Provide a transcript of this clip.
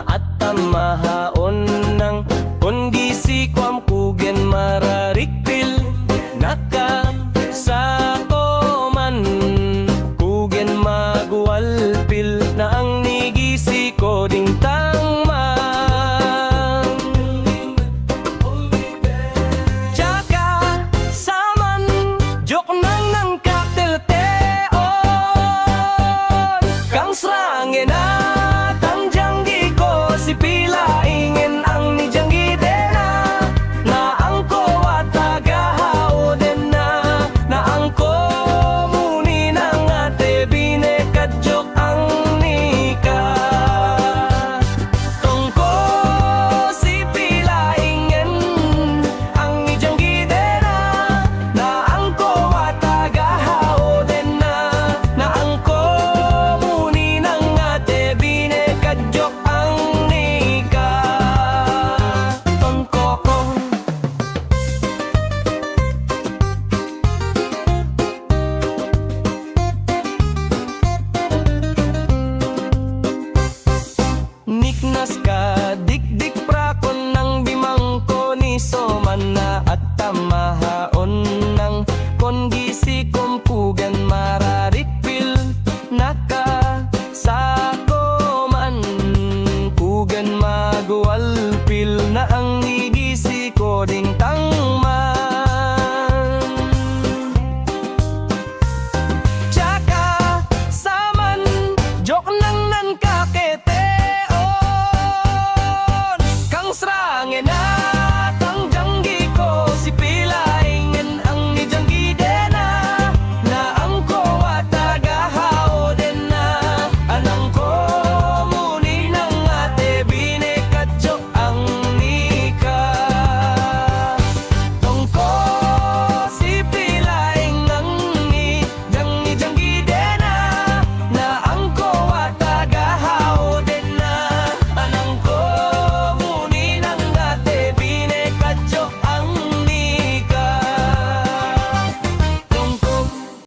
at tamahaon ng kondisi kwam kugen mararikpil naka sa man kugen magwalpil na ang nigisi ko ding tangman tsaka saman jok nang ng cocktail teon kang srangin at ang janggi ko si pila ingin ang ni janggi dena na ang ko at tagahao den na ang ko muni ng ate binekadjok ang nika tungko si pila ingin ang ni janggi dena na ang ko at tagahao den na ang ko muni ng ate binekadjok ang nika tungko ko niknas ka dikdik prakon ng bimangko ni soman na at tamaha